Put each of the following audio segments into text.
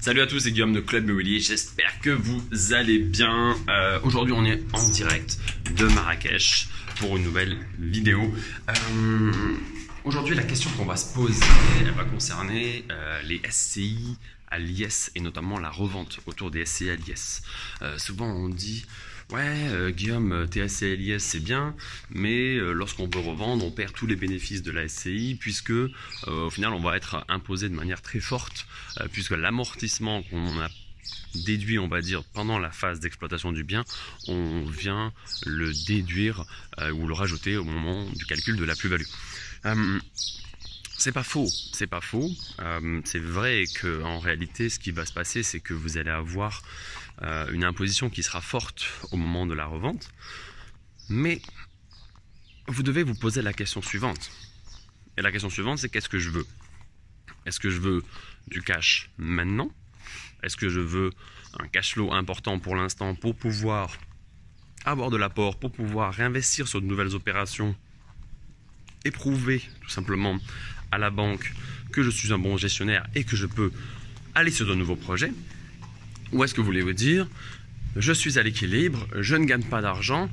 Salut à tous, c'est Guillaume de Club Immobilier, j'espère que vous allez bien. Aujourd'hui on est en direct de Marrakech pour une nouvelle vidéo. Aujourd'hui la question qu'on va se poser, elle va concerner les SCI à l'IS et notamment la revente autour des SCI à l'IS. Souvent on dit... Ouais, Guillaume, tes SCI à l'IS c'est bien, mais lorsqu'on veut revendre, on perd tous les bénéfices de la SCI puisque au final on va être imposé de manière très forte puisque l'amortissement qu'on a déduit, on va dire, pendant la phase d'exploitation du bien, on vient le déduire ou le rajouter au moment du calcul de la plus-value. C'est pas faux, c'est pas faux. C'est vrai qu'en réalité, ce qui va se passer, c'est que vous allez avoir une imposition qui sera forte au moment de la revente. Mais vous devez vous poser la question suivante. Et la question suivante, c'est qu'est-ce que je veux? Est-ce que je veux du cash maintenant? Est-ce que je veux un cash flow important pour l'instant pour pouvoir avoir de l'apport, pour pouvoir réinvestir sur de nouvelles opérations et prouver tout simplement à la banque que je suis un bon gestionnaire et que je peux aller sur de nouveaux projets? Ou est-ce que vous voulez vous dire, je suis à l'équilibre, je ne gagne pas d'argent,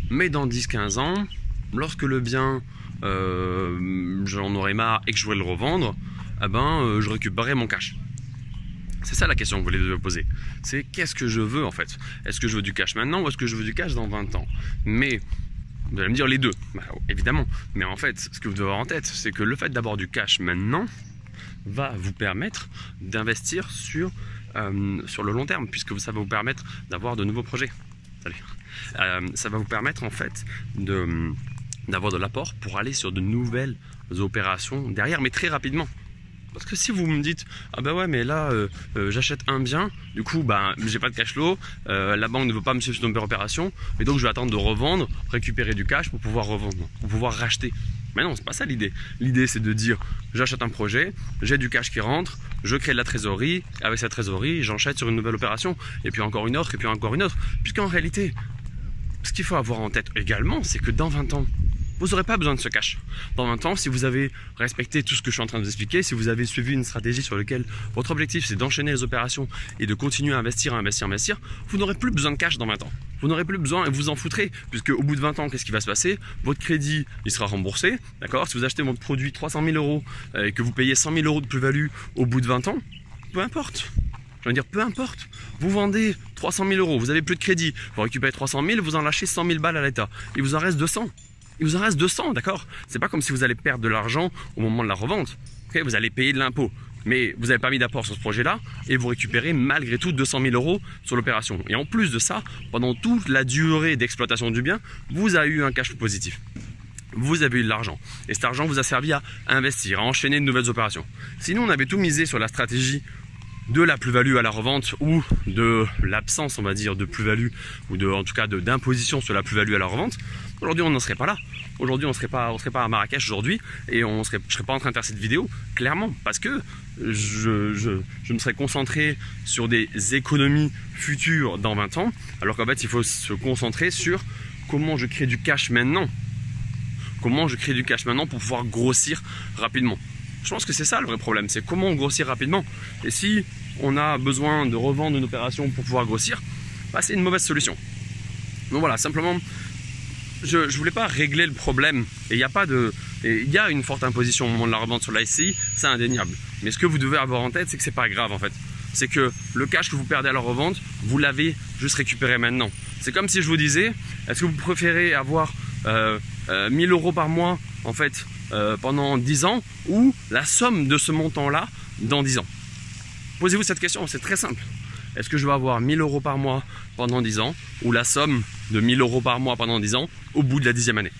mais dans 10-15 ans, lorsque le bien, j'en aurai marre et que je voudrais le revendre, je récupérerai mon cash. C'est ça la question que vous devez vous poser. C'est qu'est-ce que je veux en fait? Est-ce que je veux du cash maintenant ou est-ce que je veux du cash dans 20 ans? Mais vous allez me dire les deux, évidemment. Mais en fait, ce que vous devez avoir en tête, c'est que le fait d'avoir du cash maintenant va vous permettre d'investir sur le long terme, puisque ça va vous permettre d'avoir de nouveaux projets. Ça va vous permettre en fait d'avoir de l'apport pour aller sur de nouvelles opérations derrière, mais très rapidement. Parce que si vous me dites, ah bah ouais mais là j'achète un bien, du coup j'ai pas de cash flow, la banque ne veut pas me suivre sur une opération, et donc je vais attendre de revendre, récupérer du cash pour pouvoir revendre, pour pouvoir racheter. Mais non, c'est pas ça l'idée. L'idée c'est de dire, j'achète un projet, j'ai du cash qui rentre, je crée de la trésorerie, avec cette trésorerie j'enchaîne sur une nouvelle opération, et puis encore une autre, et puis encore une autre. Puisqu'en réalité, ce qu'il faut avoir en tête également, c'est que dans 20 ans, vous n'aurez pas besoin de ce cash. Dans 20 ans, si vous avez respecté tout ce que je suis en train de vous expliquer, si vous avez suivi une stratégie sur laquelle votre objectif c'est d'enchaîner les opérations et de continuer à investir, vous n'aurez plus besoin de cash dans 20 ans. Vous n'aurez plus besoin et vous en foutrez, puisque au bout de 20 ans, qu'est-ce qui va se passer? Votre crédit, il sera remboursé, d'accord? Si vous achetez votre produit 300 000 euros et que vous payez 100 000 euros de plus-value au bout de 20 ans, peu importe. Je veux dire, peu importe. Vous vendez 300 000 euros, vous avez plus de crédit, vous récupérez 300 000, vous en lâchez 100 000 balles à l'État. Il vous en reste 200. Il vous en reste 200, d'accord? C'est pas comme si vous allez perdre de l'argent au moment de la revente. Okay, vous allez payer de l'impôt, mais vous n'avez pas mis d'apport sur ce projet-là et vous récupérez malgré tout 200 000 euros sur l'opération. Et en plus de ça, pendant toute la durée d'exploitation du bien, vous avez eu un cash flow positif. Vous avez eu de l'argent. Et cet argent vous a servi à investir, à enchaîner de nouvelles opérations. Sinon, on avait tout misé sur la stratégie de la plus-value à la revente ou de l'absence, on va dire, de plus-value ou en tout cas d'imposition sur la plus-value à la revente. Aujourd'hui, on n'en serait pas là. Aujourd'hui, on serait pas à Marrakech aujourd'hui et je serais pas en train de faire cette vidéo, clairement, parce que je me serais concentré sur des économies futures dans 20 ans, alors qu'en fait, il faut se concentrer sur comment je crée du cash maintenant. Comment je crée du cash maintenant pour pouvoir grossir rapidement. Je pense que c'est ça le vrai problème, c'est comment on grossit rapidement. Et si on a besoin de revendre une opération pour pouvoir grossir, c'est une mauvaise solution. Donc voilà, simplement, je ne voulais pas régler le problème. Et il y a une forte imposition au moment de la revente sur la SCI, c'est indéniable. Mais ce que vous devez avoir en tête, c'est que c'est pas grave en fait. C'est que le cash que vous perdez à la revente, vous l'avez juste récupéré maintenant. C'est comme si je vous disais, est-ce que vous préférez avoir 1000 euros par mois en fait pendant 10 ans ou la somme de ce montant-là dans 10 ans? Posez-vous cette question, c'est très simple. Est-ce que je vais avoir 1000 euros par mois pendant 10 ans ou la somme de 1000 euros par mois pendant 10 ans au bout de la 10e année?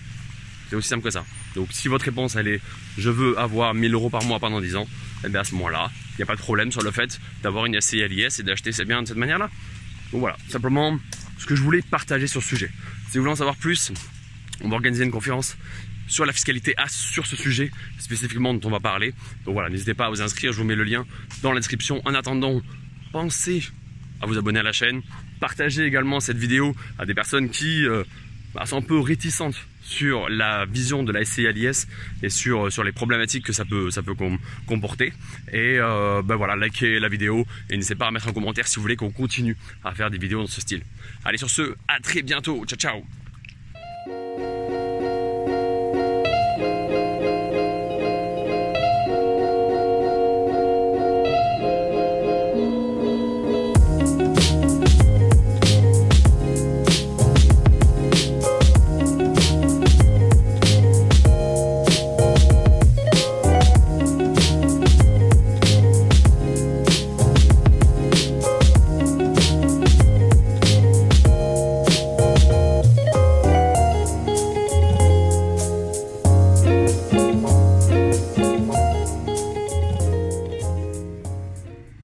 C'est aussi simple que ça. Donc si votre réponse elle est je veux avoir 1000 euros par mois pendant 10 ans, et bien à ce moment-là, il n'y a pas de problème sur le fait d'avoir une SCI à l'IS et d'acheter ses biens de cette manière-là. Donc voilà, simplement ce que je voulais partager sur ce sujet. Si vous voulez en savoir plus, on va organiser une conférence sur la fiscalité sur ce sujet spécifiquement dont on va parler. Donc voilà, n'hésitez pas à vous inscrire, je vous mets le lien dans la description. En attendant, pensez à vous abonner à la chaîne, partagez également cette vidéo à des personnes qui sont un peu réticentes sur la vision de la SCI à l'IS et sur les problématiques que ça peut comporter. Et voilà, likez la vidéo et n'hésitez pas à mettre un commentaire si vous voulez qu'on continue à faire des vidéos dans ce style. Allez, sur ce, à très bientôt, ciao ciao.